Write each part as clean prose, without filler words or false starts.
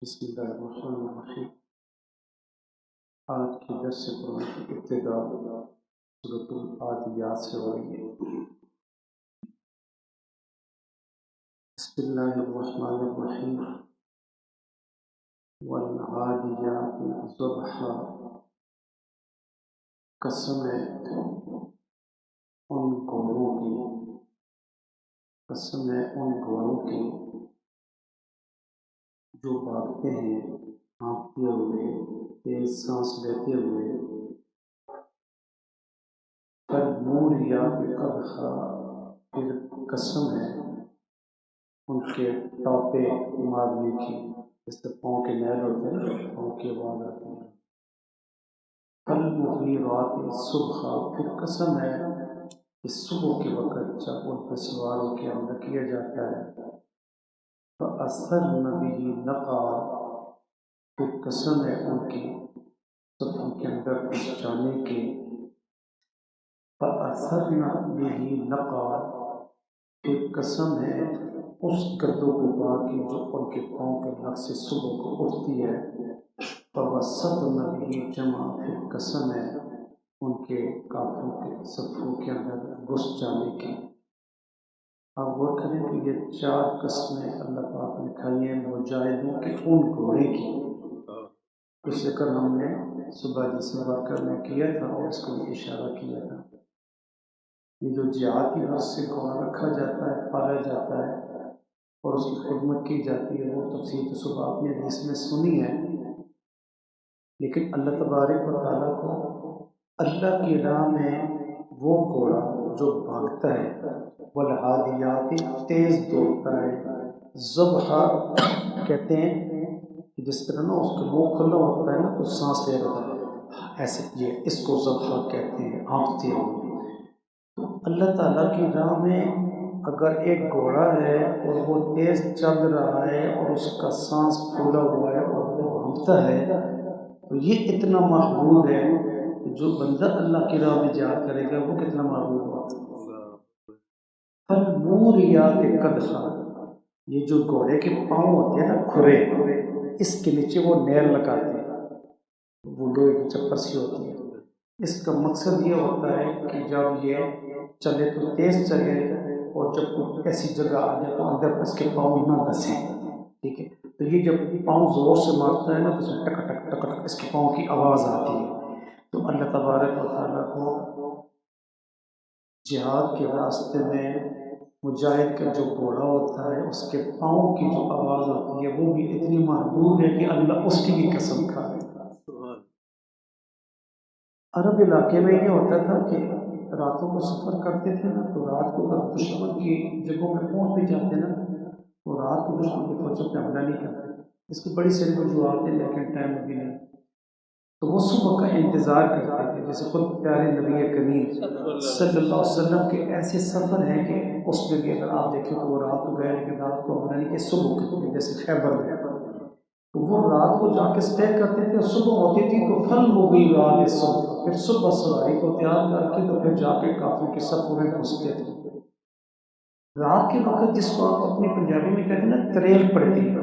بسم اللہ الرحمن الرحیم۔ آج کے درس قرآن کی ابتدا سورۃ العادیات سے ہو رہی ہے۔ بسم اللہ الرحمن الرحیم۔ والعادیات ضبحا، قسم ہے ان گھوڑوں کی، قسم ہے ان گھوڑوں کی جو بھاگتے ہیں ہانپتے ہوئے، تیز سانس لیتے ہوئے۔ فالموریات قدحا، پھر قسم ہے ان کے ٹاپے مارنے کی، جس سے پاؤں کے نیل ہوتے ہیں، پاؤں کی آواز آتی ہے۔ فالمغیرات صبحا، پھر قسم ہے کہ صبح کے وقت جب ان پہ سواروں کے حملہ کیا جاتا ہے۔ فأثرن به نقعا، پھر قسم ہے ان کی صفوں کے اندر گھس جانے کی۔ فأثرن به نقعا، پھر قسم ہے اس گرد و غبار کی جو ان کے پاؤں کے نق سے صبح کو اٹھتی ہے۔ فوسطن به جمعا، پھر قسم ہے ان کے کافروں کے صفوں کے اندر گھس جانے کی۔ اب غور کریں کہ یہ چار قسمیں اللہ پاک نے کھائی ہیں مجاہدوں کے ان گھوڑے کی۔ اس ذکر ہم نے صبح جس واقعہ میں کیا تھا اور اس کو بھی اشارہ کیا تھا۔ یہ جو جہاد کی غرض سے گھوڑا رکھا جاتا ہے، پالا جاتا ہے اور اس کی خدمت کی جاتی ہے، وہ تفصیل تو صبح آپ نے حدیث میں سنی ہے، لیکن اللہ تبارک و تعالیٰ کو اللہ کی راہ میں وہ گھوڑا جو بھاگتا ہے، والعادیات تیز دوڑتا ہے، ضبحا کہتے ہیں کہ جس طرح نا اس کا منہ کھلا ہوتا ہے نا تو سانس لے رہا ہے، ایسے یہ اس کو ضبحا کہتے ہیں، ہانپتے ہوئے۔ تو اللہ تعالیٰ کی راہ میں اگر ایک گھوڑا ہے اور وہ تیز چل رہا ہے اور اس کا سانس پھولا ہوا ہے اور وہ ہانپتا ہے، تو یہ اتنا محبوب ہے کہ جو بندہ اللہ کی راہ میں جہاد کرے گا وہ کتنا محبوب ہوگا۔ فالموریات قدحا، یہ جو گھوڑے کے پاؤں ہوتے ہیں نا کھرے، اس کے نیچے وہ نیل لگاتے ہیں، وہ لوہے کی چپر سی ہوتی ہے۔ اس کا مقصد یہ ہوتا ہے کہ جب یہ چلے تو تیز چلے اور جب کوئی ایسی جگہ آ جائے تو اندر اس کے پاؤں نہ دھسیں، ٹھیک ہے۔ تو یہ جب پاؤں زور سے مارتا ہے نا تو اس میں ٹک ٹک ٹک ٹک اس کے پاؤں کی آواز آتی ہے۔ تو اللہ تبارک و تعالیٰ کو جہاد کے راستے میں مجاہد کا جو گھوڑا ہوتا ہے اس کے پاؤں کی جو آواز ہوتی ہے وہ بھی اتنی محبوب ہے کہ اللہ اس کی بھی قسم کھا لے۔ عرب علاقے میں یہ ہوتا تھا کہ راتوں کو سفر کرتے تھے نا تو رات کو اگر دشمن کی جگہوں میں پہنچ بھی جاتے نا تو رات کو دشمن کی فوجوں پہ حملہ نہیں کرتے۔ اس کی بڑی ساری وجوہات ہیں لیکن ٹائم ابھی نہیں، تو وہ صبح کا انتظار کرتے تھے۔ جیسے خود پیارے نبی کریم صلی اللہ علیہ وسلم کے ایسے سفر ہیں کہ اس میں بھی اگر آپ دیکھیں تو وہ رات کو گئے لیکن رات کو حملہ نہیں کہ صبح کے، جیسے خیبر میں تو وہ رات کو جا کے اسٹے کرتے تھے، صبح ہوتی تھی تو فالمغیرات صبح، پھر صبح سواری کو تیار کر کے تو پھر جا کے کافروں کے صفوں میں گھستے تھے۔ رات کے وقت جس کو آپ اپنی پنجابی میں کہتے ہیں نا تریل پڑتی ہے،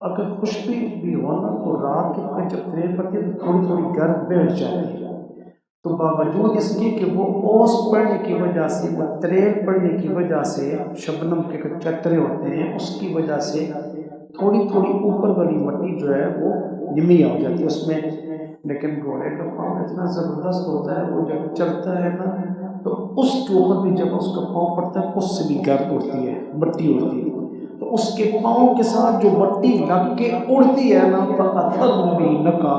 اگر خشکی بھی ہونا تو رات کے وقت جب تریل پڑتی ہے تو تھوڑی تھوڑی گرد بیٹھ جاتی ہے، تو باوجود اس کے کہ وہ اوس پڑنے کی وجہ سے، وہ تریل پڑنے کی وجہ سے، شبنم کے چترے ہوتے ہیں اس کی وجہ سے تھوڑی تھوڑی اوپر والی مٹی جو ہے وہ نمی آ جاتی ہے اس میں، لیکن گھوڑے کا پاؤں اتنا زبردست ہوتا ہے وہ جب چلتا ہے نا تو اس کے اوپر بھی جب اس کا پاؤں پڑتا ہے اس سے بھی گرد اڑتی ہے، مٹی اڑتی ہے، تو اس کے پاؤں کے ساتھ جو مٹی لگ کے اڑتی ہے نا فَأَثَرْنَ بِهِ نَقْعًا،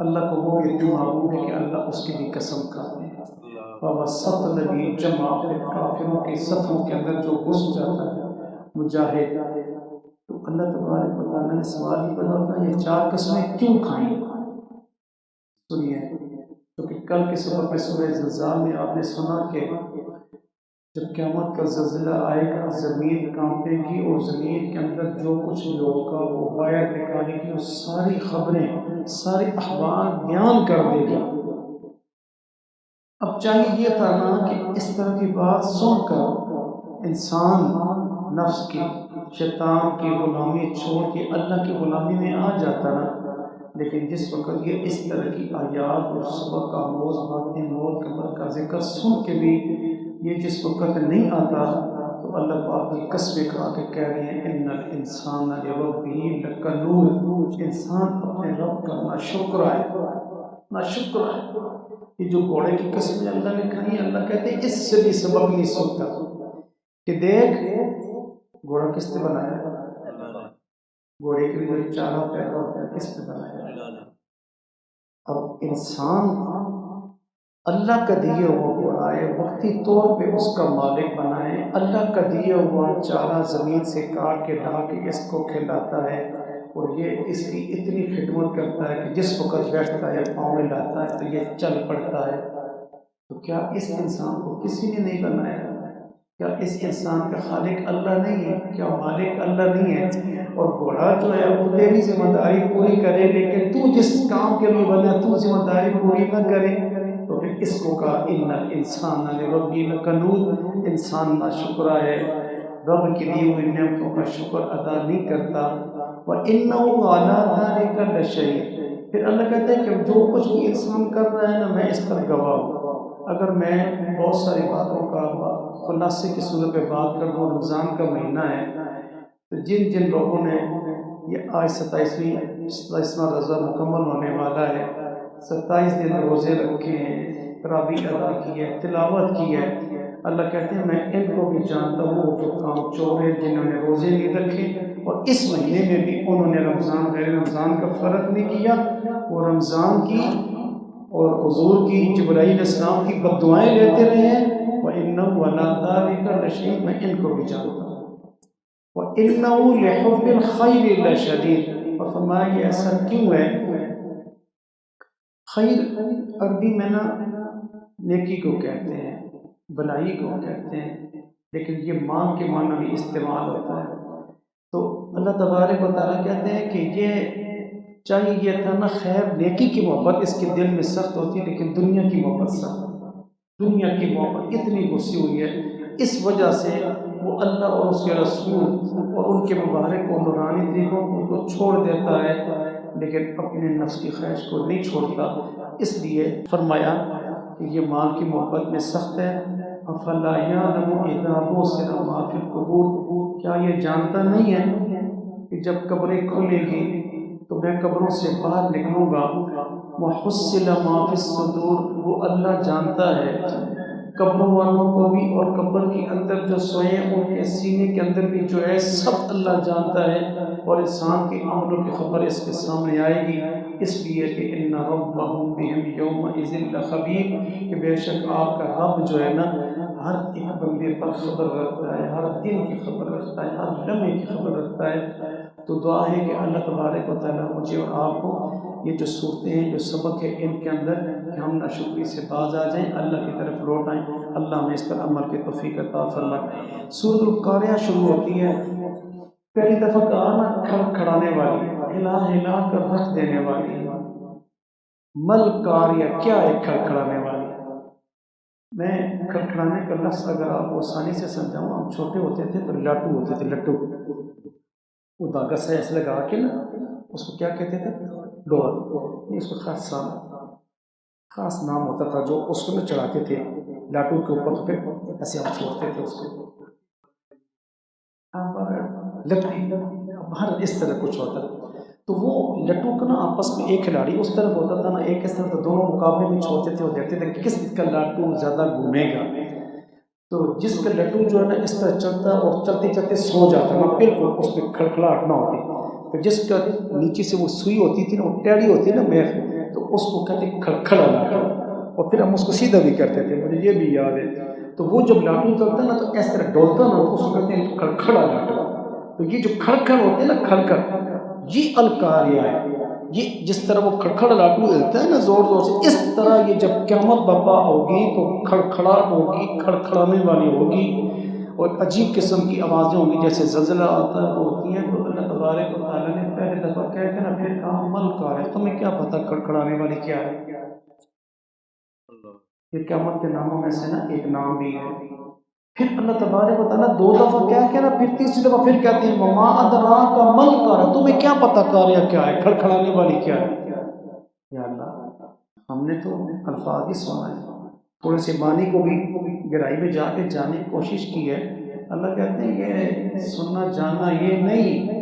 اللہ کو وہ بھی اتنی معلوم ہے کہ اللہ اس کی بھی قسم کھاتے ہیں۔ فَوَسَّطْنَ بِهِ جَمْعًا، پھر کافروں کے صفوں کے اندر جو گھس جاتا ہے مجاہد، تو اللہ تبارک و تعالیٰ نے سوال ہی پیدا ہوتا ہے یہ چار قسمیں کیوں کھائیں؟ سنیے، کیونکہ کل کے سبق میں سورہ زلزال میں آپ نے سنا کہ جب قیامت کا زلزلہ آئے گا زمین کانپے گی اور زمین کے اندر جو کچھ بھی ہوگا وہ باہر نکالے گی اور ساری خبریں، سارے احوال بیان کر دے گی۔ اب چاہیے یہ تھا نا کہ اس طرح کی بات سن کر انسان نفس کی شیطان کی غلامی چھوڑ کے اللہ کی غلامی میں آ جاتا نا، لیکن جس وقت یہ اس طرح کی آیات اور سبق آموز باتیں موت قبر کا ذکر سن کے بھی یہ جس وقت نہیں آتا، تو اللہ پاک کی قسمیں کھا کے کہہ رہے ہیں ان الانسان لربہ لکنود، انسان اپنے رب کا ناشکر ہے، ناشکر ہے۔ یہ جو گھوڑے کی قسمیں اللہ نے کھائی، اللہ کہتے ہیں اس سے بھی سبق نہیں سنتا کہ دیکھ گھوڑا کس نے بنایا ہے، گھوڑے کے لیے چارہ پیدا ہوتا ہے کس نے بنایا ہے؟ اب انسان اللہ کا دیے ہوا گھوڑا ہے، وقتی طور پہ اس کا مالک بنائے، اللہ کا دیے ہوا چارہ زمین سے کاٹ کے لا کے اس کو کھلاتا ہے، اور یہ اس کی اتنی خدمت کرتا ہے کہ جس وقت بیٹھتا ہے پاؤں میں لاتا ہے تو یہ چل پڑتا ہے۔ تو کیا اس انسان کو کسی نے نہیں بنایا؟ کیا اس انسان کا خالق اللہ نہیں ہے؟ کیا مالک اللہ نہیں ہے؟ اور گھوڑا جو ہے وہ تیری ذمہ داری پوری کرے، لیکن تو جس کام کے لیے بنا تو ذمہ داری پوری نہ کرے، تو پھر اس کو کہا ان الانسان لربہ لکنود، انسان ناشکرا ہے، رب کی دی ہوئی نعمتوں کا شکر ادا نہیں کرتا۔ وَإِنَّهُ عَلَىٰ ذَلِكَ لَشَهِيدٌ، پھر اللہ کہتا ہے کہ جو کچھ بھی انسان کر رہا ہے نا میں اس پر گواہ ہوں۔ اگر میں بہت ساری باتوں کا خلاصے کی صورت پہ بات کر دوں، رمضان کا مہینہ ہے، تو جن جن لوگوں نے یہ آج 27واں روزہ مکمل ہونے والا ہے، 27 دن روزے رکھے ہیں، تراویح ادا کی ہے، تلاوت کی ہے، اللہ کہتے ہیں میں ان کو بھی جانتا ہوں وہ جو کام چور ہیں جنہوں نے روزے نہیں رکھے اور اس مہینے میں بھی انہوں نے رمضان غیر رمضان کا فرق نہیں کیا، وہ رمضان کی اور حضور کی جبرائیل السلام کی بد دعائیں لیتے رہے ہیں۔ وَإِنَّهُ عَلَىٰ ذَلِكَ لَشَهِيدٌ، میں ان کو بھی جانتا ہوں۔ وَإِنَّهُ لِحُبِّ الْخَيْرِ لَشَدِيدٌ، اور فرمایا یہ ایسا کیوں ہے؟ خیر عربی میں نا نیکی کو کہتے ہیں، بلائی کو کہتے ہیں، لیکن یہ ماں کے معنی بھی استعمال ہوتا ہے۔ تو اللہ تبارک و تعالیٰ کہتے ہیں کہ یہ چاہیے یہ تھا نا خیر نیکی کی محبت اس کے دل میں سخت ہوتی، لیکن دنیا کی محبت سخت، دنیا کی محبت اتنی گھسی ہوئی ہے، اس وجہ سے وہ اللہ اور اس کے رسول اور ان کے مبارک اور نورانی طریقوں کو چھوڑ دیتا ہے، لیکن اپنے نفس کی خواہش کو نہیں چھوڑتا۔ اس لیے فرمایا کہ یہ ماں کی محبت میں سخت ہے۔ افلا یعلم اذا بؤثر ما فی القبور، کیا یہ جانتا نہیں ہے کہ جب قبریں کھلے گی تو میں قبروں سے باہر نکلوں گا، وحصل ما فی الصدور، وہ اللہ جانتا ہے قبروں والوں کو بھی، اور قبر کے اندر جو سوئے ان کے سینے کے اندر بھی جو ہے سب اللہ جانتا ہے، اور انسان کے عملوں کی خبر اس کے سامنے آئے گی، اس لیے کہ ان ربهم بهم یومئذ لخبیر، کہ بے شک آپ کا رب جو ہے نا ہر ایک بندے پر خبر رکھتا ہے، ہر دن کی خبر رکھتا ہے، ہر لمحے کی خبر رکھتا ہے۔ تو دعا ہے کہ اللہ تبارک و تعالیٰ مجھے اور آپ کو یہ جو صورتیں ہیں جو سبق ہے ان کے اندر کہ ہم ناشکری سے باز آ جائیں، اللہ کی طرف لوٹ آئیں، اللہ ہمیں اس پر عمل کی توفیق عطا فرمائے۔ سورۃ القاریہ شروع ہوتی ہے، پہلی دفعہ کہا نا کھڑکھڑانے والی، ہلا ہلا کر رکھ دینے والی، مل قاریہ کیا ہے کھڑکھڑانے والی؟ میں کھڑکھڑانے کا لفظ اگر آپ کو آسانی سے سمجھاؤں، ہم چھوٹے ہوتے تھے تو لاٹو ہوتے تھے، لٹو، وہ داغا سے ایسے لگا کے نا اس کو کیا کہتے تھے؟ ڈور، اس کو خاص نام ہوتا تھا جو اس کو میں چڑھاتے تھے لاٹو کے اوپر، پھر ایسے ہم چھوڑتے تھے اس کو، لٹی ہر اس طرح کچھ ہوتا تھا۔ تو وہ لٹو کا نا آپس میں ایک کھلاڑی اس طرف ہوتا تھا نا ایک اس طرف، تو دونوں مقابلے میں چھوڑتے تھے اور دیکھتے تھے کہ کس کا لاٹو زیادہ گھومے گا۔ تو جس کا لٹو جو ہے نا اس طرح چلتا اور چلتے چلتے سو جاتا نا، بالکل اس پہ کھڑکھڑاہٹ نہ ہوتی، تو جس کا نیچے سے وہ سوئی ہوتی تھی نا، وہ ٹیڑھی ہوتی نا میخ، تو اس کو کہتے کھڑکھڑا لاٹو، اور پھر ہم اس کو سیدھا بھی کرتے تھے، مجھے یہ بھی یاد ہے۔ تو وہ جب لاٹو چلتا نا تو اس طرح ڈولتا نا، تو اس کو کہتے ہیں کھڑکھڑا لاٹو۔ تو یہ جو کھڑکھڑ ہوتے ہیں نا کھڑکھڑ، یہ القاریہ ہے، یہ جس طرح وہ کھڑکھڑ لاٹو ہلتا ہے نا زور زور سے، اس طرح یہ جب قیامت برپا ہوگی تو کھڑکھڑاہٹ ہوگی، کھڑکھڑانے والی ہوگی، اور عجیب قسم کی آوازیں ہوں گی جیسے زلزلہ آتا ہے تو ہوتی ہیں۔ تو اللہ تبارک و تعالیٰ نے پہلے دفعہ کہہ کے نا پھر کہا مل قاریہ، تمہیں کیا پتہ کھڑکھڑانے والی کیا ہے؟ یہ قیامت کے ناموں میں سے نا ایک نام بھی ہے، پھر اللہ تبارک و تعالیٰ 2 دفعہ کہہ نا پھر تیسری دفعہ پھر کہتے ہیں وما ادراک مل قاریہ، تمہیں کیا پتہ قاریہ کیا ہے، کھڑکھڑانے والی کیا ہے؟ یا اللہ ہم نے تو الفاظ ہی سنا ہے، تھوڑے سے معنی کو بھی گہرائی میں جا کے جانے کی کوشش کی ہے۔ اللہ کہتے ہیں یہ سننا جاننا یہ نہیں،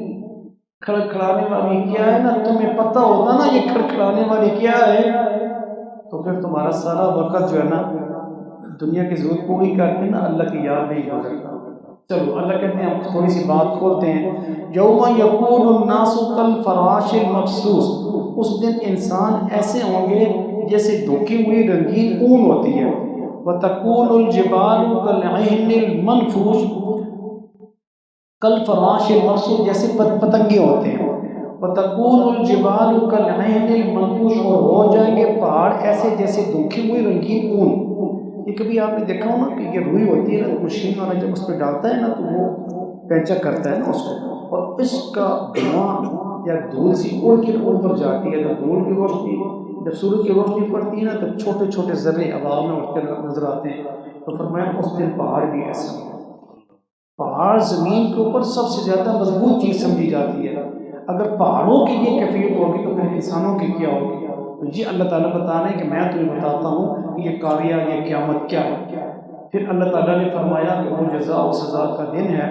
کھڑکھڑانے والی کیا ہے نا، تمہیں پتہ ہوتا نا یہ کھڑکھڑانے والی کیا ہے تو پھر تمہارا سارا وقت جو ہے نا دنیا کی ضرورت پوری کر کے نا اللہ کی یاد نہیں گزرتا۔ چلو اللہ کہتے ہیں ہم تھوڑی سی بات کھولتے ہیں، یوم یکون الناس کالفراش المبثوث، اس دن انسان ایسے ہوں گے جیسے دھوکی ہوئی رنگین اون ہوتی ہے، وتکون الجبال کالعہن المنفوش، کالفراش المبثوث جیسے پتنگے ہوتے ہیں، وتکون الجبال کالعہن المنفوش اور ہو جائیں گے پہاڑ ایسے جیسے دھوکی ہوئی رنگین اون۔ یہ کبھی آپ نے دیکھا ہو نا کہ یہ روئی ہوتی ہے نا، مشین والا جب اس پہ ڈالتا ہے نا تو وہ پینچا کرتا ہے نا اس کو، اور اس کا دھواں یا دھول سی اڑ کے اوپر جاتی ہے، تو دھول کی روشنی جب سورج کی روشنی پڑتی ہے نا تو چھوٹے چھوٹے ذرے ہوا میں اٹھ کے نظر آتے ہیں۔ تو فرمایا اس دن پہاڑ بھی ایسا ہے، پہاڑ زمین کے اوپر سب سے زیادہ مضبوط چیز سمجھی جاتی ہے، اگر پہاڑوں کی یہ کیفیت ہوگی تو پھر انسانوں کی کیا ہوگی؟ تو یہ اللہ تعالیٰ بتا رہے ہیں کہ میں تمہیں بتاتا ہوں کہ یہ قاریہ یہ قیامت کیا ہے۔ پھر اللہ تعالیٰ نے فرمایا کہ وہ جزا و سزا کا دن ہے،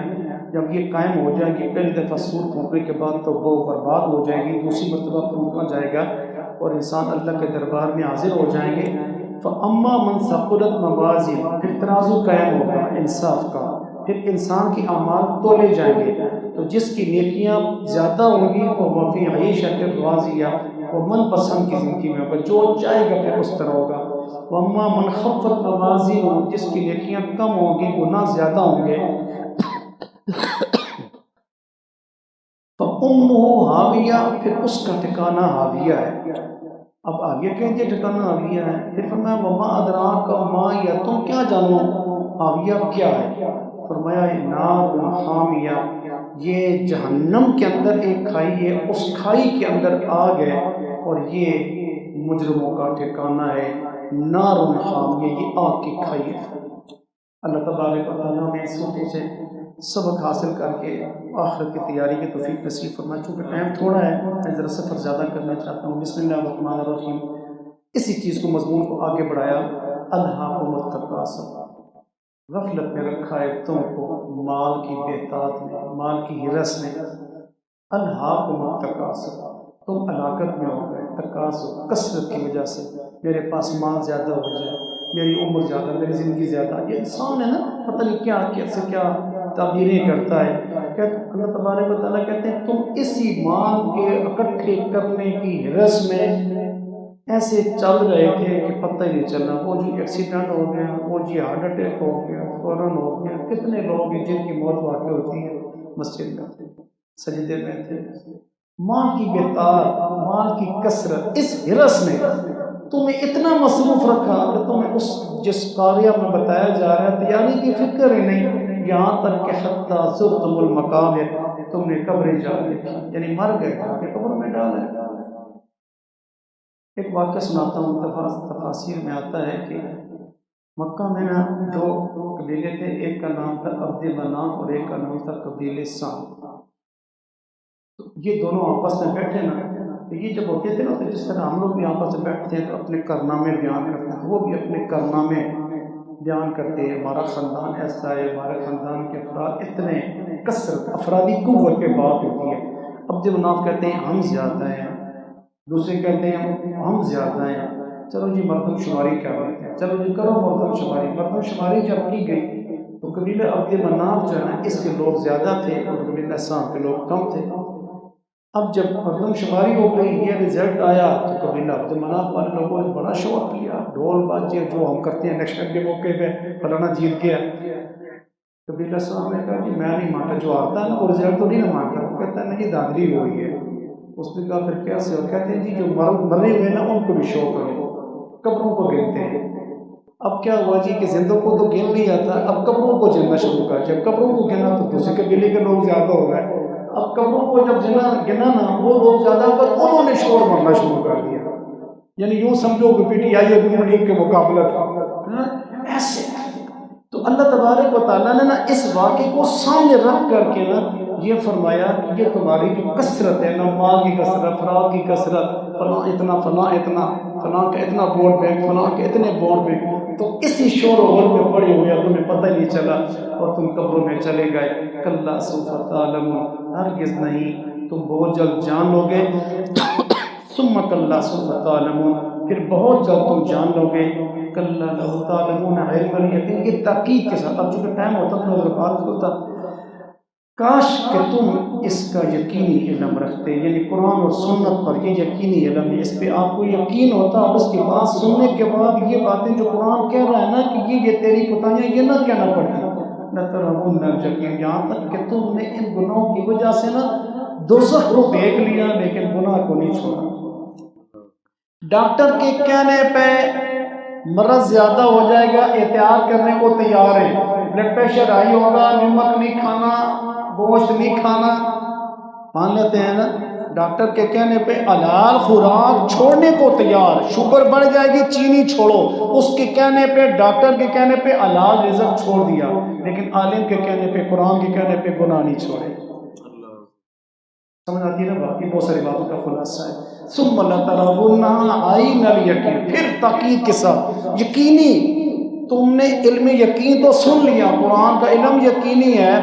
جب یہ قائم ہو جائے گی پہلی دفعہ سور پھونکنے کے بعد تو وہ برباد ہو جائے گی، دوسری مرتبہ پھونکا جائے گا اور انسان اللہ کے دربار میں حاضر ہو جائیں گے۔ فَأَمَّا مَنْ ثَقُلَتْ مَوَازِينُهُ، پھر ترازو قائم ہوگا انصاف کا، پھر انسان کی اعمال تولے جائیں گے، تو جس کی نیکیاں زیادہ ہوں گی وہ فی عیشۃ راضیہ، وہ من پسند کی زندگی میں ہوگا، جو چاہے گا پھر اس طرح ہوگا۔ وَأَمَّا مَنْ خَفَّتْ مَوَازِينُهُ، جس کی نیکیاں کم ہوں گی گناہ زیادہ ہوں گے، فَأُمُّهُ هَاوِيَةٌ، پھر اس کا ٹھکانہ ہاویہ ہے۔ اب آگے کہہ دیا ٹھکانہ ہاویہ ہے، پھر فرمایا وَمَا أَدْرَاكَ مَا هِيَهْ، تم کیا جانو ہاویہ کیا ہے؟ فرمایا نار حامیہ، یہ جہنم کے اندر ایک کھائی ہے، اس کھائی کے اندر آگ ہے، اور یہ مجرموں کا ٹھکانہ ہے نار حامیہ، یہ آگ کی کھائی ہے۔ اللہ تبارک و تعالیٰ میں اس وقت سے سبق حاصل کر کے آخرت کی تیاری کی توفیق نصیب فرمائے۔ چونکہ ٹائم تھوڑا ہے میں ذرا سفر زیادہ کرنا چاہتا ہوں۔ بسم اللہ الرحمن الرحیم، اسی چیز کو مضمون کو آگے بڑھایا، الہاکم التکاثر، غفلت میں رکھا ہے تم کو مال کی بہتات میں، مال کی ہرس میں۔ الہاکم التکاثر، تم ہلاکت میں ہو گئے، تکاثر کثرت کی وجہ سے، میرے پاس مال زیادہ ہو جائے، میری عمر زیادہ، میری زندگی زیادہ، یہ انسان ہے نا پتہ نہیں کیا کیسے کیا تعبیریں کرتا ہے۔ اللہ تبارک و تعالیٰ کہتے ہیں تم اسی مال کے اکٹھے کرنے کی ہرس میں ایسے چل رہے تھے کہ پتہ ہی نہیں چلا، وہ جی ایکسیڈنٹ ہو گیا، وہ جی ہارٹ اٹیک ہو گیا، فوراً ہو گیا۔ کتنے لوگ ہیں جن کی موت واقع ہوتی ہے مسجد میں تھے، سجدے میں تھے۔ مال کی بہتات، مال کی کثرت، اس ہرس نے تمہیں اتنا مصروف رکھا کہ تمہیں اس جس قاریہ میں بتایا جا رہا ہے تیاری کی فکر ہی نہیں، یہاں تک کہ حتیٰ زرتم المقابر، تم نے قبریں جا دیکھی، یعنی مر گئے جا کے قبر میں ڈالے۔ ایک واقعہ سناتا ہوں، تفاسیر میں آتا ہے کہ مکہ میں نا 2 قبیلے تھے، ایک کا نام تھا عبد مناف اور ایک کا نام تھا قبیلہ سام۔ تو یہ دونوں آپس میں بیٹھے نا، تو یہ جب ہوتے تھے نا تو جس طرح ہم لوگ بھی آپس میں بیٹھتے ہیں تو اپنے کارنامے بیان کرتے ہیں، وہ بھی اپنے کارنامے بیان کرتے ہیں، ہمارا خاندان ایسا ہے، ہمارے خاندان کے افراد اتنے، کثرت افرادی قوت پہ بات ہوتی ہے۔ عبد مناف کہتے ہیں ہم زیادہ ہیں، دوسرے کہتے ہیں ہم زیادہ ہیں، چلو جی مردم شماری کر لیتے ہیں، چلو جی کرو مردم شماری۔ مردم شماری جب کی گئی تو قبیلہ عبد مناف جو ہے نا اس کے لوگ زیادہ تھے اور قبیلہ سام کے لوگ کم تھے۔ اب جب مردم شماری ہو گئی، یہ رزلٹ آیا تو قبیلہ عبد مناف والے لوگوں نے بڑا شوق کیا، ڈھول باجے جو ہم کرتے ہیں الیکشن کے موقع پہ، فلانا جیت گیا۔ قبیلہ سام نے کہا کہ میں نہیں مانتا، جو آتا ہے نا وہ رزلٹ تو نہیں نہ مانتا، وہ کہتا ہے نہیں دھاندلی ہوئی ہے۔ اس نے کہا پھر کیسے ہو؟ کہتے ہیں جی جو مرے ہوئے نا ان کو بھی شوق ہے، قبروں کو گنتے ہیں۔ اب کیا ہوا جی کہ زندوں کو تو گن لیا تھا، اب قبروں کو گننا شروع کر، جب قبروں کو گنا تو دوسرے قبیلے کے لوگ زیادہ ہو گئے۔ اب قبروں کو جب گنا نا وہ لوگ زیادہ کر انہوں نے شور مارنا شروع کر دیا، یعنی یوں سمجھو کہ پی ٹی آئی اور نون لیگ کے مقابلہ تھا۔ ایسے تو اللہ تبارک و تعالیٰ نے نا اس واقعے کو سامنے رکھ کر کے نا یہ فرمایا کہ یہ تمہاری جو کثرت ہے نا، مال کی کثرت، فراغ کی کثرت، فلاں اتنا فلاں اتنا، فلاں کا اتنا ووٹ بینک، فلاں کے اتنے ووٹ بینک، تو اسی شور و غل میں پڑے ہوئے تمہیں پتہ ہی نہیں چلا اور تم قبروں میں چلے گئے۔ کلا سوف تعلمون، ہرگز نہیں، تم بہت جلد جان لو گے۔ ثم کلا سوف تعلمون، پھر بہت جلد تم جان لو گے۔ کلا لو تعلمون علم الیقین، یہ تاکید کے ساتھ، اب چونکہ ٹائم ہوتا تو میں بات ہوتا، کاش کہ تم اس کا یقینی علم رکھتے، یعنی قرآن اور سنت پر یہ یقینی علم ہے، اس پہ آپ کو یقین ہوتا، اب اس کی بات سننے کے بعد یہ باتیں جو قرآن کہہ رہا ہے نا کہ یہ تیری کوتاہیاں، یہ نہ کہنا پڑتی لَتَرَوُنَّ الْجَحِيمَ، یہاں تک کہ تم نے ان گناہوں کی وجہ سے نا دوزخ کو دیکھ لیا لیکن گناہ کو نہیں چھوڑا۔ ڈاکٹر کے کہنے پہ مرض زیادہ ہو جائے گا، احتیاط کرنے کو تیار ہیں، بلڈ پریشر ہائی ہوگا، نمک نہیں کھانا، گوشت نہیں کھانا، مان لیتے ہیں نا، ڈاکٹر کے کہنے پہ حلال خوراک چھوڑنے کو تیار، شوگر بڑھ جائے گی چینی چھوڑو، اس کے کہنے پہ، ڈاکٹر کے کہنے پہ حلال رزق چھوڑ دیا، لیکن عالم کے کہنے پہ، قرآن کے کہنے پہ گناہ نہیں چھوڑے۔ سمجھ آتی ہے نا بات، یہ بہت ساری باتوں کا خلاصہ ہے۔ ثم لترونها عین الیقین، پھر تاکید کے ساتھ یقینی، تم نے علم یقین تو سن لیا، قرآن کا علم یقینی ہے،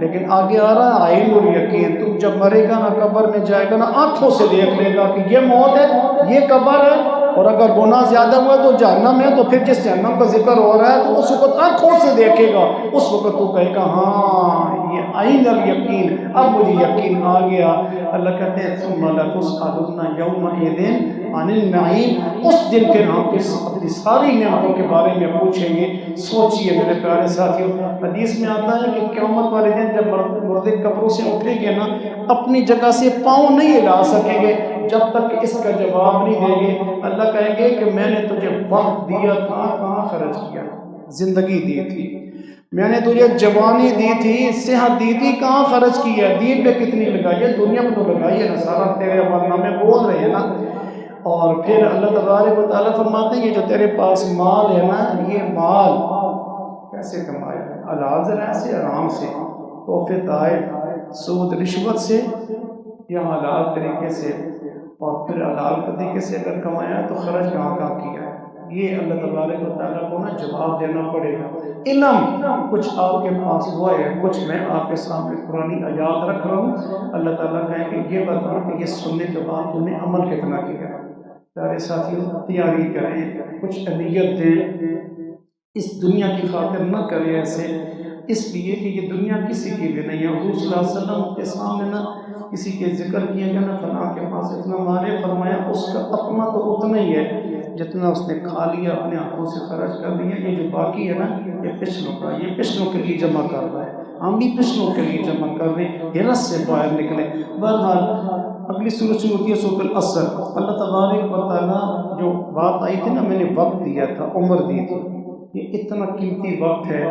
لیکن آگے آ رہا ہے عین الیقین، تم جب مرے گا نا، قبر میں جائے گا نا، آنکھوں سے دیکھ لے گا کہ یہ موت ہے، یہ قبر ہے، اور اگر گناہ زیادہ ہوا تو جہنم ہے، تو پھر جس جہنم کا ذکر ہو رہا ہے تو اس وقت آنکھوں سے دیکھے گا، اس وقت تو کہے گا ہاں یہ عین الیقین، اب مجھے یقین آ گیا۔ اللہ کہتے ہیں ثم لتسألن یومئذ عن النعیم، اس دن پھر ہم اپنی ساری نعمتوں کے بارے میں پوچھیں گے۔ سوچئے میرے پیارے ساتھیوں، حدیث میں آتا ہے کہ قیامت والے دن جب مردے قبروں سے اٹھیں گے نا، اپنی جگہ سے پاؤں نہیں ہلا سکیں گے جب تک کہ اس کا جواب نہیں دیں گے۔ اللہ کہیں گے کہ میں نے تجھے وقت دیا تھا، کہاں خرچ کیا؟ زندگی دی تھی، میں نے تجھے جوانی دی تھی، صحت دی تھی، کہاں خرچ کی ہے؟ دین پہ کتنی لگائی ہے؟ دنیا میں تو لگائی ہے نا، سارا تیرے عمل نامے بول رہے ہیں نا۔ اور پھر اللہ تبارک و تعالیٰ فرماتے ہیں کہ جو تیرے پاس مال ہے نا، یہ مال کیسے کمایا ہے؟ حلال ذرائع سے، حرام سے، تحفے تحائف، سود رشوت سے، یا حلال طریقے سے؟ اور پھر حلال طریقے سے اگر کمایا ہے تو خرچ کہاں کہاں کیا ہے؟ یہ اللہ تبارک و تعالیٰ کو نا جواب دینا پڑے گا۔ علم کچھ آپ کے پاس ہوا ہے، کچھ میں آپ کے سامنے قرآنی آیات رکھ رہا ہوں، اللہ تعالیٰ کہے کہ یہ بتا کہ یہ سننے کے بعد تم نے عمل کتنا کیا۔ پیارے ساتھیوں، تیاری کریں، کچھ نیت دیں، اس دنیا کی خاطر نہ کریں ایسے، اس لیے کہ یہ دنیا کسی کی بھی نہیں ہے۔ حضور صلی اللہ علیہ وسلم کے سامنے نہ کسی کے ذکر کیا گیا نا فلاں کے پاس اتنا مال ہے، فرمایا اس کا اپنا تو اتنا ہی ہے جتنا اس نے کھا لیا، اپنے ہاتھوں سے خرچ کر لیا، یہ جو باقی ہے نا یہ پچھلوں کا، یہ پچھلوں کے لیے جمع کر رہا ہے، ہم بھی پچھلوں کے لیے جمع کر رہے ہیں، ہرس سے باہر نکلے۔ بہرحال اگلی سورت شروع ہوتی ہے سورۃ العصر۔ اللہ تبارک و تعالیٰ جو بات آئی تھی نا، میں نے وقت دیا تھا، عمر دی تھی، یہ اتنا قیمتی وقت ہے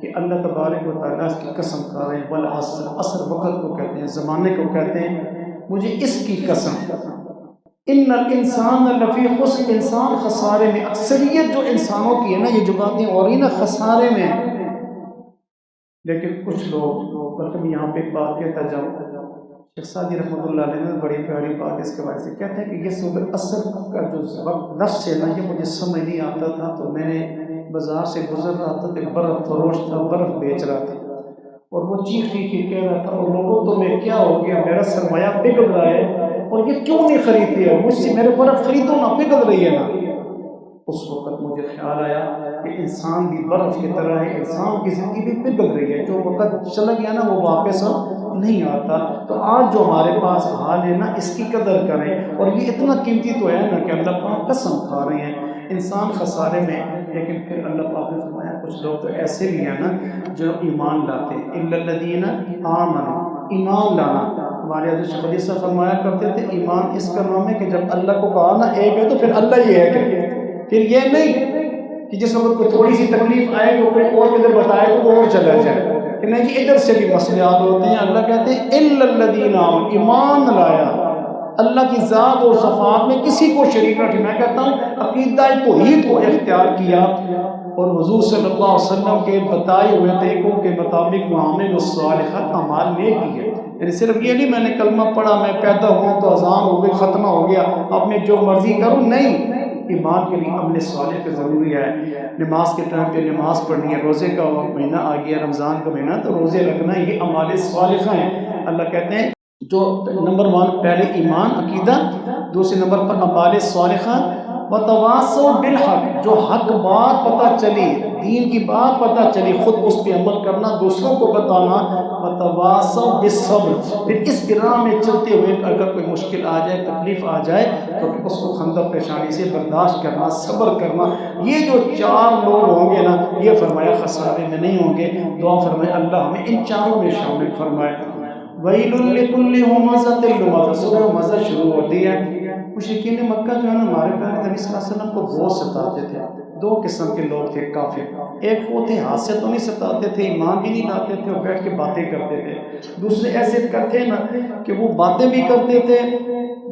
کہ اللہ تبارک و تعالیٰ اس کی قسم کھا رہے ہیں، والعصر، عصر وقت کو کہتے ہیں، زمانے کو کہتے ہیں، مجھے اس کی قسم، ان الانسان لفی خسر، انسان خسارے میں، اکثریت جو انسانوں کی ہے نا، یہ جو باتیں ہو رہی نا خسارے میں، لیکن کچھ لوگ، بلکہ میں یہاں پہ ایک بات کہتا جاؤں، شیخ سعدی رحمۃ اللہ علیہ نے بڑی پیاری بات اس کے بارے سے کہتے ہیں کہ یہ سورۃ العصر کا جو وقت لفظ ہے نا، یہ مجھے سمجھ نہیں آتا تھا، تو میں نے بازار سے گزر رہا تھا کہ برف فروش تھا، برف بیچ رہا تھا، اور وہ چیخ کے کہہ رہا تھا، اور لوگوں تو میں کیا ہو گیا، میرا سرمایہ پگھل رہا ہے اور یہ کیوں نہیں خریدتے ہو مجھ سے، میرے برف خریدو نا، پگھل رہی ہے نا۔ اس وقت مجھے خیال آیا کہ انسان بھی برف کی طرح ہے، انسان کی زندگی بھی پگھل رہی ہے، جو وقت چلا گیا نا وہ واپس نہیں آتا۔ تو آج جو ہمارے پاس حال ہے نا، اس کی قدر کریں، اور یہ اتنا قیمتی تو ہے نا کہ اللہ پاک قسم کھا رہے ہیں، انسان خسارے میں۔ لیکن پھر اللہ پاک نے فرمایا کچھ لوگ تو ایسے بھی ہیں نا جو ایمان لاتے ہیں، الا الذین آمنوا، ایمان لانا۔ ہمارے حضرت شیخ علی صاحب فرمایا کرتے تھے، ایمان اس کا نام ہے کہ جب اللہ کو کہا نا ایک ہے تو پھر اللہ ہی ایک ہے، پھر یہ نہیں کہ جس وقت کوئی تھوڑی سی تکلیف آئے تو کوئی اور ادھر بتائے تو وہ اور چلا جائے، کہ نہیں جی ادھر سے بھی مسئلے حل ہوتے ہیں۔ اللہ کہتے ہیں الا الذین آمنوا، ایمان لایا، اللہ کی ذات اور صفات میں کسی کو شریک نہ ٹھہرایا۔ میں کہتا ہوں عقیدہ توحید کو اختیار کیا، اور حضور صلی اللہ علیہ وسلم کے بتائے ہوئے طریقوں کے مطابق وعامل الصالحات اعمال نیک کی ہے. یعنی صرف یہ نہیں میں نے کلمہ پڑھا، میں پیدا ہوا تو اذان ہو گئی، ختمہ ہو گیا، اپنے جو مرضی کروں، نہیں. ایمان کے لیے عمل صالح کا ضروری ہے. نماز کے ٹائم پہ نماز پڑھنی ہے، روزے کا مہینہ آ گیا رمضان کا مہینہ تو روزے رکھنا، یہ اعمال صالحہ ہیں. اللہ کہتے ہیں جو نمبر 1 پہلے ایمان عقیدہ، دوسرے نمبر پر اعمال صالحہ. وتواصوا بالحق، جو حق بات پتہ چلی، دین کی بات پتہ چلی، خود اس پہ عمل کرنا، دوسروں کو بتانا. وتواصوا بالصبر، پھر اس راہ میں چلتے ہوئے اگر کوئی مشکل آ جائے، تکلیف آ جائے تو اس کو خندق پیشانی سے برداشت کرنا، صبر کرنا. یہ جو 4 لوگ ہوں گے نا، یہ فرمایا خسارے میں نہیں ہوں گے. دعا فرمائے اللہ ہمیں ان 4 میں شامل فرمائے. وَيْلٌ لِكُلِّ هُمَزَةٍ لُمَزَةٍ. سورہ مزہ شروع ہوتی ہے. مشرکین مکہ جو ہے نا ہمارے پیارے نبی صلی اللہ علیہ وسلم کو بہت ستاتے تھے. 2 قسم کے لوگ تھے کافر. ایک وہ تھے ہاتھ سے تو نہیں ستاتے تھے، ایمان بھی نہیں لاتے تھے اور بیٹھ کے باتیں کرتے تھے. دوسرے ایسے کرتے نا کہ وہ باتیں بھی کرتے تھے،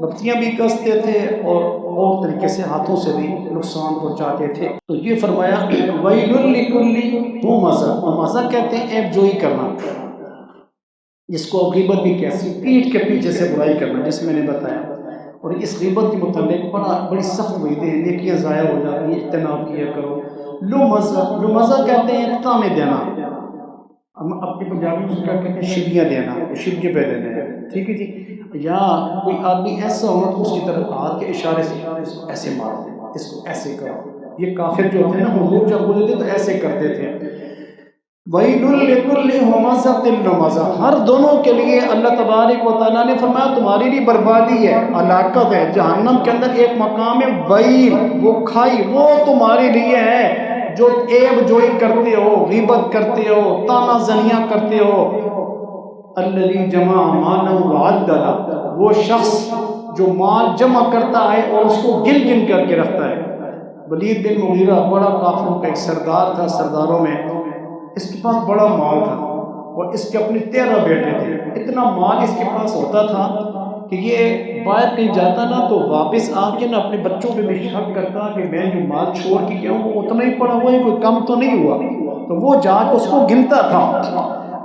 بتیاں بھی کستے تھے اور طریقے سے ہاتھوں سے بھی نقصان پہنچاتے تھے. تو یہ فرمایا وَيْلٌ لِكُلِّ هُمَزَةٍ. ہمزہ کہتے ہیں عیب جوئی کرنا، جس کو غیبت بھی کہتے ہیں، پیٹھ کے پیچھے سے برائی کرنا، جس میں نے بتایا. اور اس غیبت کے متعلق بڑی سخت وعیدیں ہیں، نیکیاں ضائع ہو جاتی ہیں، اجتناب کیا کرو. لمزہ کہتے ہیں تانے دینا. ہم اپنی پنجابی میں کیا کہتے ہیں شبیاں دینا، شبیے پہ دینا ہے، ٹھیک ہے جی. یا کوئی آدمی ایسا ہو تو اس کی طرف ہاتھ کے اشارے سے اس کو ایسے مارو، اس کو ایسے کرو. یہ کافر جو ہوتے ہیں نا، حضور جب گزرتے تو ایسے کرتے تھے. وَيْلٌ لِكُلِّ هُمَزَةٍ لُمَزَةٍ. ہر دونوں کے لیے اللہ تبارک و تعالیٰ نے فرمایا تمہارے لیے بربادی ہے، ہلاکت ہے. جہنم کے اندر ایک مقام ہے ویل، وہ کھائی، وہ تمہارے لیے ہے جو عیب جوئی کرتے ہو، غیبت کرتے ہو، تانا زنیاں کرتے ہو. الذی جمع مالا وعددا، وہ شخص جو مال جمع کرتا ہے اور اس کو گن گن کر کے رکھتا ہے. ولید بن مغیرہ بڑا کافروں کا ایک سردار تھا سرداروں میں. اس کے پاس بڑا مال تھا اور اس کے اپنے 13 بیٹے تھے. اتنا مال اس کے پاس ہوتا تھا کہ یہ باہر کہیں جاتا نا تو واپس آ کے نا اپنے بچوں پہ بھی شک کرتا کہ میں جو مال چھوڑ کے گیا ہوں وہ اتنا ہی پڑا ہوا ہے، کوئی کم تو نہیں ہوا. تو وہ جا کے اس کو گنتا تھا.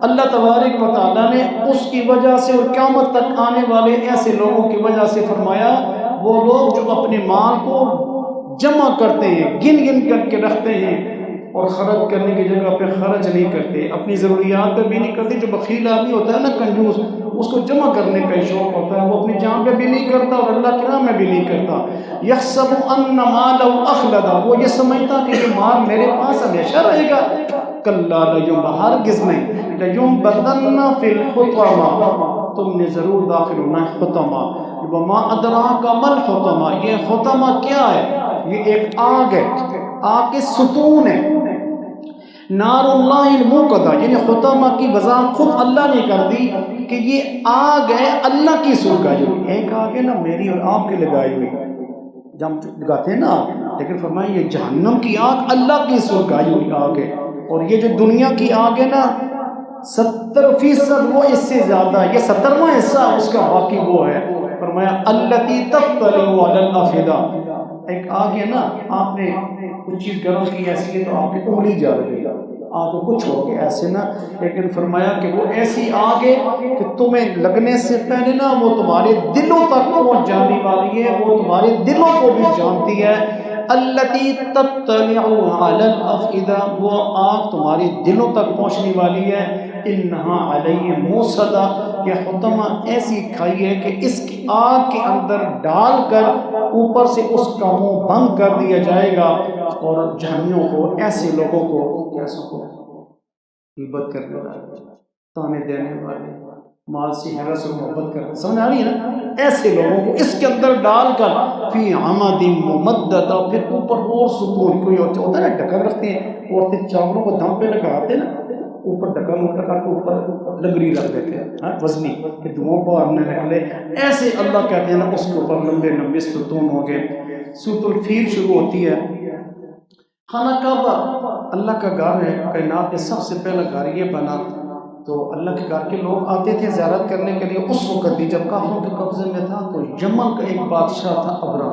اللہ تبارک و تعالیٰ نے اس کی وجہ سے اور قیامت تک آنے والے ایسے لوگوں کی وجہ سے فرمایا وہ لوگ جو اپنے مال کو جمع کرتے ہیں، گن گن کر کے رکھتے ہیں اور خرچ کرنے کی جگہ پہ خرچ نہیں کرتے، اپنی ضروریات پہ بھی نہیں کرتے. جو بخیل آدمی ہوتا ہے نا، کنجوس، اس کو جمع کرنے کا شوق ہوتا ہے، وہ اپنی جان پہ بھی نہیں کرتا اور اللہ کی راہ میں بھی نہیں کرتا. یحسب ان مالہ اخلدا، وہ یہ سمجھتا کہ یہ مال میرے پاس ہمیشہ رہے گا. کلا ہرگز نہیں. لیمبذن فی الحطمہ، تم نے ضرور داخل ہونا ہے حطمہ. وما ادراک ما الحطمہ، یہ حطمہ کیا ہے؟ یہ ایک آگ ہے، آگ کے ستون ہے. نار اللہ الموقدہ، یعنی حطمہ کی وضاحت خود اللہ نے کر دی کہ یہ آگ ہے اللہ کی سلگائی ہوئی. ایک آگ ہے نا میری اور آپ کی لگائی ہوئی، جب ہم لگاتے ہیں نا آگ، لیکن فرمایا یہ جہنم کی آگ اللہ کی سلگائی ہوئی آگ ہے. اور یہ جو دنیا کی آگ ہے نا 70% وہ اس سے زیادہ ہے، یہ 70واں حصہ اس کا باقی وہ ہے. فرمایا التی تطلع علی الافئدہ. ایک آگ ہے نا، آپ نے کچھ چیز گرم کی ایسی ہے تو آپ کی انگلی جل گئی، آپ کو کچھ ہو گیا ایسے نا. لیکن فرمایا کہ وہ ایسی آگ ہے کہ تمہیں لگنے سے پہلے نا وہ تمہارے دلوں تک پہنچ جانے والی ہے، وہ تمہارے دلوں کو بھی جانتی ہے. التی تطلع علی الافئدہ، وہ آگ تمہارے دلوں تک پہنچنے والی ہے. انہا علیہ موصدہ، یہ حطمہ ایسی کھائی ہے کہ اس کی آگ کے اندر ڈال کر اوپر سے اس کا منہ بند کر دیا جائے گا. اور جہنمیوں کو، ایسے لوگوں کو، کیسوں کو، غیبت کرنے والے، تانے دینے والے، مال سے حرص و محبت کرنے، سمجھ آ رہی ہے نا، ایسے لوگوں کو اس کے اندر ڈال کر فی عمد ممددہ، پھر اوپر اور ستون. کوئی ہوتا ہے نا ڈھکن رکھتے ہیں عورتیں چاولوں کو دم پہ لگاتے ہیں نا، اوپر ڈھکن کر کے اوپر لنگری رکھ دیتے ہیں وزنی کہ دھواں باہر نہ نکلے. ایسے اللہ کہتے ہیں نا اس کے اوپر لمبے لمبے ستون ہو گئے. سورۃ الفیل شروع ہوتی ہے. خانہ کعبہ اللہ کا گھر ہے، کائنات میں سب سے پہلا گھر یہ بنا تو اللہ کے گھر کے لوگ آتے تھے زیارت کرنے کے لیے. اس وقت بھی جب کافروں کے قبضے میں تھا تو یمن کا ایک بادشاہ تھا ابرہ.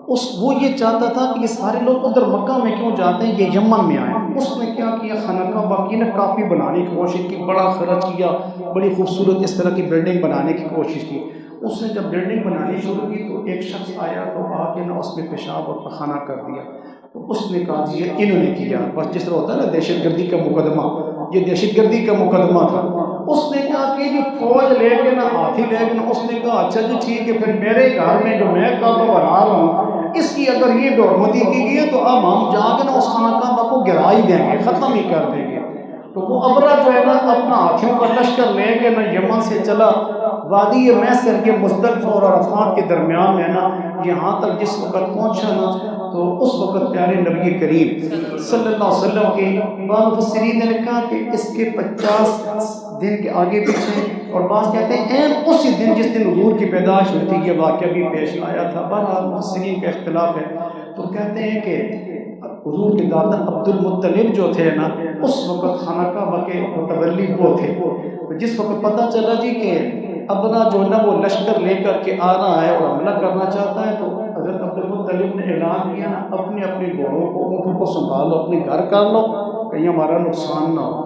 وہ یہ چاہتا تھا کہ یہ سارے لوگ ادھر مکہ میں کیوں جاتے ہیں، یہ یمن میں آئے۔ اس نے کیا کیا، خانہ کعبہ کی نے کافی بنانے کی کوشش کی، بڑا خرچ کیا، بڑی خوبصورت اس طرح کی بلڈنگ بنانے کی کوشش کی۔ اس نے جب بلڈنگ بنانی شروع کی تو ایک شخص آیا تو آ کے نا اس میں پیشاب اور پخانہ کر دیا۔ تو اس نے کہا جی یہ انہوں نے کیا، بس جس طرح ہوتا ہے نا دہشت گردی کا مقدمہ، یہ دہشت گردی کا مقدمہ تھا۔ اس نے کیا کہ جی فوج لے کے نا ہاتھی لے کے نا، اس نے کہا اچھا جی ٹھیک ہے، پھر میرے گھر میں جو میں کعبہ بنا رہا ہوں اس کی اگر یہ بےحرمتی کی گئی ہے تو اب ہم جا کے نا اس خانہ کعبہ کو گرا ہی دیں گے، ختم ہی کر دیں گے۔ تو وہ ابرا جو ہے نا اپنا ہاتھیوں کا لشکر لے کے نا یمن سے چلا، وادی میسر کے مزدلفہ اور عرفات کے درمیان میں نا یہاں تک جس وقت پہنچا نا تو اس وقت پیارے نبی کریم صلی اللہ علیہ وسلم کے بعض مفسرین نے لکھا کہ اس کے 50 دن کے آگے پیچھے، اور بعض کہتے ہیں این اسی دن جس دن حضور کی پیدائش ہوئی تھی یہ واقعہ بھی پیش آیا تھا۔ بہرحال مفسرین کا اختلاف ہے۔ تو کہتے ہیں کہ حضور کے دادا عبد المطلب جو تھے نا اس وقت خانہ کعبہ کے متولی وہ تھے۔ تو جس وقت پتہ چلا جی کہ ابنا جو ہے نا وہ لشکر لے کر کے آ رہا ہے اور حملہ کرنا چاہتا ہے، تو حضرت عبد المطلب نے اعلان کیا نا اپنے اپنے گھوڑوں کو اونٹوں کو سنبھالو، اپنے گھر کر لو کہیں ہمارا نقصان نہ ہو۔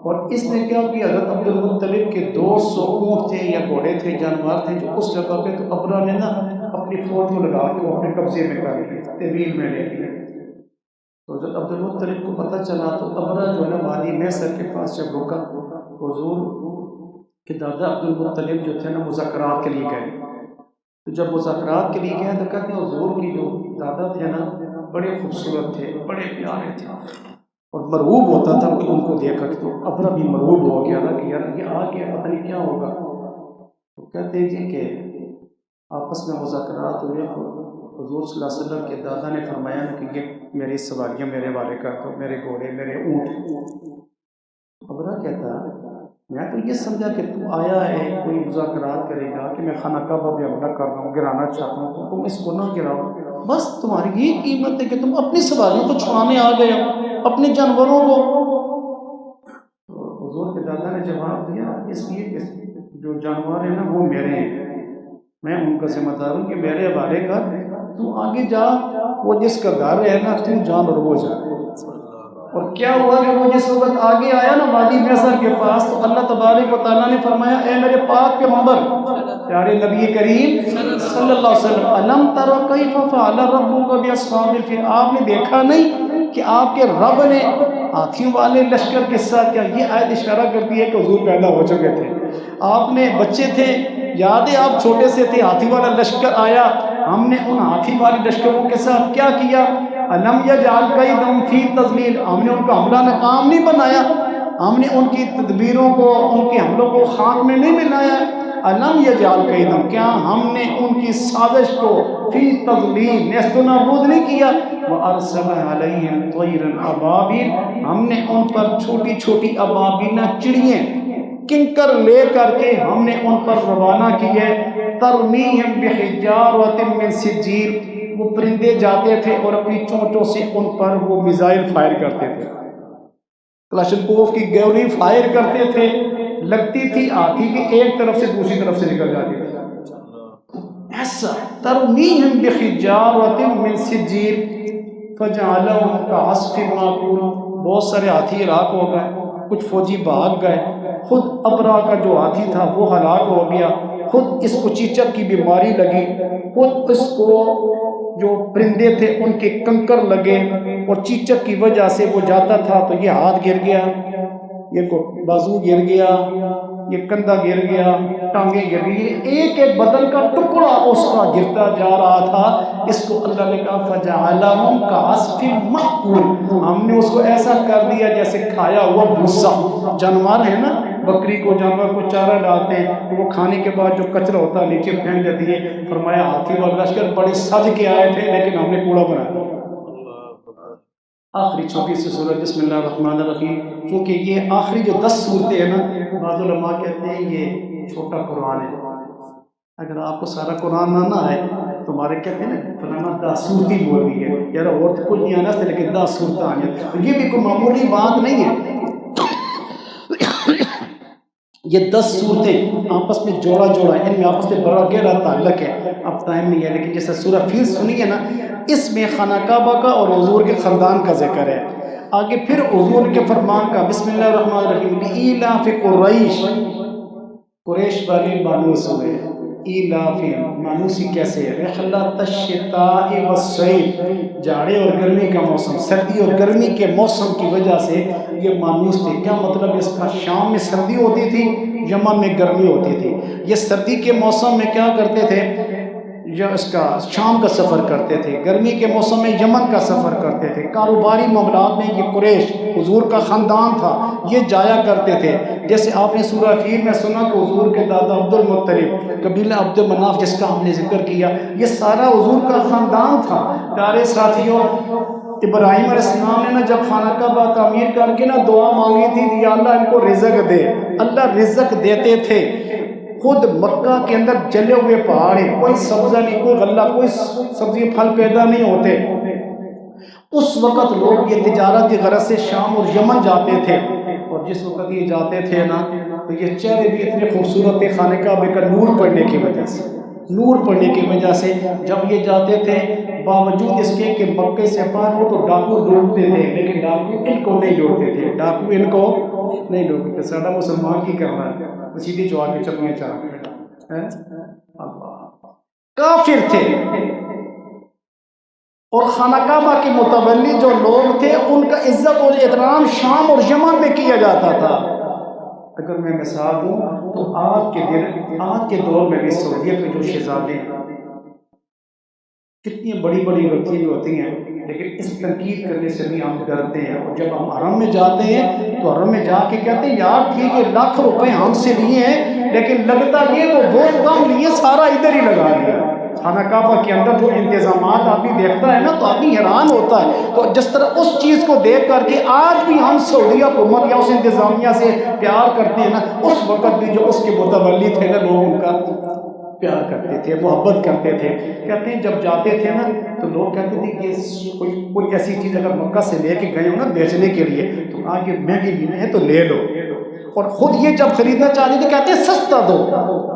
اور اس نے کیا کہ حضرت عبد المطلب کے 200 اونٹ تھے یا گھوڑے تھے، جانور تھے جو اس جگہ پہ، تو ابرا نے نا اپنی فوج کو لگا کے وہ اپنے قبضے میں کر لی، تحویل میں لے لیا۔ تو جب عبد المطلب کو پتہ چلا تو ابرا جو ہے نا وادی میسر کے پاس جب رکا، حضور کہ دادا عبد المطلب جو تھے نا مذاکرات کے لیے گئے۔ تو جب مذاکرات کے لیے گئے تو کہتے ہیں حضور کی جو دادا تھے نا بڑے خوبصورت تھے، بڑے پیارے تھے، اور مرعوب ہوتا تھا کوئی ان کو دیکھ کر۔ تو ابرا بھی مرعوب ہو گیا نا کہ یار یہ آ گیا پتہ نہیں کیا ہوگا۔ تو کہتے ہیں جی کہ آپس میں مذاکرات ہوئے تو حضور صلی اللہ علیہ وسلم کے دادا نے فرمایا نا کہ یہ میری سواریاں میرے والے کر دو، میرے گھوڑے میرے اونٹ۔ ابرا کہتا میں تو یہ سمجھا کہ تو آیا ہے کوئی مذاکرات کرے گا کہ میں خانہ کعبہ پہ حملہ کر رہا ہوں، گرانا چاہتا ہوں، تو تم اس کو نہ گراؤ، بس تمہاری یہ قیمت ہے کہ تم اپنی سواریوں کو چھڑانے آ گئے ہو، اپنے جانوروں کو۔ تو حضور کے دادا نے جواب دیا اس لیے کہ جو جانور ہیں نا وہ میرے ہیں، میں ان کا ذمہ دار ہوں کہ میرے حوالے کر، تو آگے جا، وہ جس کا گھر ہے نا تو جان اور وہ جا۔ اور کیا ہوا کہ وہ جس وقت آگے آیا نا وادی میسر کے پاس تو اللہ تبارک و تعالیٰ نے فرمایا اے میرے پاک پیغمبر پیارے نبی کریم صلی اللہ علیہ وسلم الم تر کیف فعل ربک باصحاب الفیل، آپ نے دیکھا نہیں کہ آپ کے رب نے ہاتھیوں والے لشکر کے ساتھ کیا؟ یہ آیت اشارہ کرتی ہے کہ حضور پیدا ہو چکے تھے، آپ نے بچے تھے، یاد ہے آپ چھوٹے سے تھے، ہاتھی والا لشکر آیا، ہم نے ان ہاتھی والے لشکروں کے ساتھ کیا کیا؟ الم یجعل کیدہم فی تضلیل، ہم نے ان کا حملہ ناکام نہیں بنایا، ہم نے ان کی تدبیروں کو، ان کے حملوں کو خاک میں نہیں ملایا۔ الم یجعل کیدہم، کیا ہم نے ان کی سازش کو فی تضلیل نیست و نابود نہیں کیا؟ وارسل علیہم طیرا ابابیل، ہم نے ان پر چھوٹی چھوٹی ابابیل چڑیاں کنکر لے کر کے ہم نے ان پر روانہ کیے، ترمیہم بحجارۃ من سجیل، وہ پرندے جاتے تھے اور اپنی چونچوں سے ان پر وہ میزائل فائر کرتے تھے، کلاشنکوف کی گولی فائر کرتے تھے، لگتی تھی ہاتھی کی ایک طرف سے دوسری طرف سے نکل جاتی تھی ایسا، ترمیہم بحجارۃ من سجیل فجعلہم کعصف مأکول، بہت سارے ہاتھی ہلاک ہو گئے، کچھ فوجی بھاگ گئے، خود ابرا کا جو ہاتھی تھا وہ ہلاک ہو گیا، خود اس کو چیچک کی بیماری لگی، خود اس کو جو پرندے تھے ان کے کنکر لگے، اور چیچک کی وجہ سے وہ جاتا تھا تو یہ ہاتھ گر گیا، یہ بازو گر گیا، یہ کندھا گر گیا، ٹانگیں گر گئی، ایک ایک بدن کا ٹکڑا اس کا گرتا جا رہا تھا۔ اس کو اللہ نے کہا فجعلہم کعصف مأکول، ہم نے اس کو ایسا کر دیا جیسے کھایا ہوا بھوسا، جانور ہے نا بکری کو جانور کو چارہ ڈالتے ہیں تو وہ کھانے کے بعد جو کچرا ہوتا ہے نیچے پھینک دیتی ہے، فرمایا ہاتھی والا لشکر بڑے سج کے آئے تھے لیکن ہم نے کوڑا بنا دیا۔ آخری چھوٹی سی سورت بسم اللہ الرحمن الرحیم، کیونکہ یہ آخری جو 10 صورتیں ہیں نا بعض علماء کہتے ہیں یہ چھوٹا قرآن ہے، اگر آپ کو سارا قرآن نہ آئے تو ہمارے کہتے ہیں نا فلانا 10 صورتی بول رہی ہے یار، اور تو کچھ نہیں آنا تھا لیکن 10 صورتیں آنی ہیں، تو یہ بھی کوئی معمولی بات نہیں ہے۔ یہ 10 صورتیں آپس میں جوڑا جوڑا ہے، ان میں آپس میں بڑا گہرا تعلق ہے، اب ٹائم نہیں ہے، لیکن جیسے سورہ فیل سنی ہے نا، اس میں خانہ کعبہ کا اور حضور کے خاندان کا ذکر ہے۔ آگے پھر حضور کے فرمان کا، بسم اللہ الرحمن الرحیم، لإیلاف قریش، قریش والے مانوس ہوئے، ایلاف مانوسی کیسے ہے، رحلۃ الشتاء والصیف، جاڑے اور گرمی کا موسم، سردی اور گرمی کے موسم کی وجہ سے یہ مانوس تھے۔ کیا مطلب اس کا؟ شام میں سردی ہوتی تھی، یمن میں گرمی ہوتی تھی، یہ سردی کے موسم میں کیا کرتے تھے، یا اس کا شام کا سفر کرتے تھے، گرمی کے موسم میں یمن کا سفر کرتے تھے، کاروباری معاملات میں یہ قریش حضور کا خاندان تھا، یہ جایا کرتے تھے۔ جیسے آپ نے سورہ فیل میں سنا کہ حضور کے دادا عبد المطلب، قبیلہ عبد مناف جس کا ہم نے ذکر کیا، یہ سارا حضور کا خاندان تھا۔ پیارے ساتھیوں، ابراہیم علیہ السلام نے نا جب خانہ کعبہ تعمیر کر کے نا دعا مانگی تھی، یا اللہ ان کو رزق دے، اللہ رزق دیتے تھے۔ خود مکہ کے اندر جلے ہوئے پہاڑ ہیں، کوئی سبزہ نہیں، کوئی غلہ، کوئی سبزی پھل پیدا نہیں ہوتے۔ اس وقت لوگ یہ تجارتی غرض سے شام اور یمن جاتے تھے، اور جس وقت یہ جاتے تھے نا تو یہ چہرے بھی اتنے خوبصورت تھے خانہ کعبے کا نور پڑنے کی وجہ سے، نور پڑنے کی وجہ سے جب یہ جاتے تھے، باوجود اس کے کہ مکے سے پار ہو تو ڈاکو لوٹتے تھے، لیکن ڈاکو ان کو نہیں لوٹتے تھے، ڈاکو ان کو نہیں لوٹتے تھے۔ سادہ مسلمان کی کرنا ہے، سیدھی جو آگے چپنے چاہ کافر تھے، اور خانہ کعبہ کے متولی جو لوگ تھے ان کا عزت اور احترام شام اور یمن میں کیا جاتا تھا۔ اگر میں مثال دوں تو آج کے دور میں بھی سعودیہ کے جو شہزادے ہیں، کتنی بڑی بڑی غلطیاں بھی ہوتی ہیں، لیکن اس تنقید کرنے سے بھی ہم ڈرتے ہیں، اور جب ہم حرم میں جاتے ہیں تو حرم میں جا کے کہتے ہیں یار ٹھیک ہے لاکھ روپے ہم سے لیے ہیں، لیکن لگتا یہ وہ بہت کم لیے، سارا ادھر ہی لگا دیا۔ خانہ کعبہ کے اندر جو انتظامات آدمی دیکھتا ہے نا تو آدمی حیران ہوتا ہے۔ تو جس طرح اس چیز کو دیکھ کر کے آج بھی ہم سعودیہ حکومت یا اس انتظامیہ سے پیار کرتے ہیں نا، اس وقت بھی جو اس کے متولی تھے نا لوگ ان کا پیار کرتے تھے، محبت کرتے تھے۔ کہتے ہیں جب جاتے تھے نا تو لوگ کہتے تھے کہ کوئی ایسی چیز اگر مکہ سے لے کے گئے ہو نا بیچنے کے لیے تو آگے مہنگی لینا ہے تو لے لو، اور خود یہ جب خریدنا چاہتے تھے کہتے ہیں سستا دو،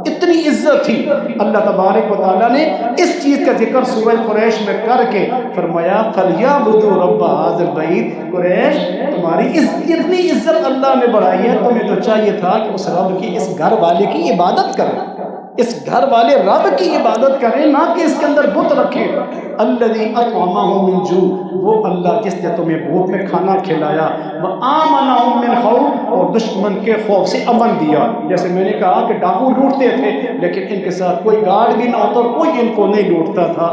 اتنی عزت تھی۔ اللہ تبارک و تعالیٰ نے اس چیز کا ذکر سورہ قریش میں کر کے فرمایا فَلْيَعْبُدُوا رَبَّ هَٰذَا الْبَيْتِ، قریش تمہاری اتنی عزت اللہ نے بڑھائی ہے، تمہیں تو چاہیے تھا کہ اس رب کی، اس گھر والے کی عبادت کریں، اس گھر والے رب کی عبادت کریں، نہ کہ اس کے اندر بت رکھیں۔ الذی اطعمہم من جوع، وہ اللہ جس نے تمہیں بھوک میں کھانا کھلایا، وآمنہم من خوف، اور دشمن کے خوف سے امن دیا۔ جیسے میں نے کہا کہ ڈاکو لوٹتے تھے، لیکن ان کے ساتھ کوئی گارڈ بھی نہ ہوتا اور کوئی ان کو نہیں لوٹتا تھا۔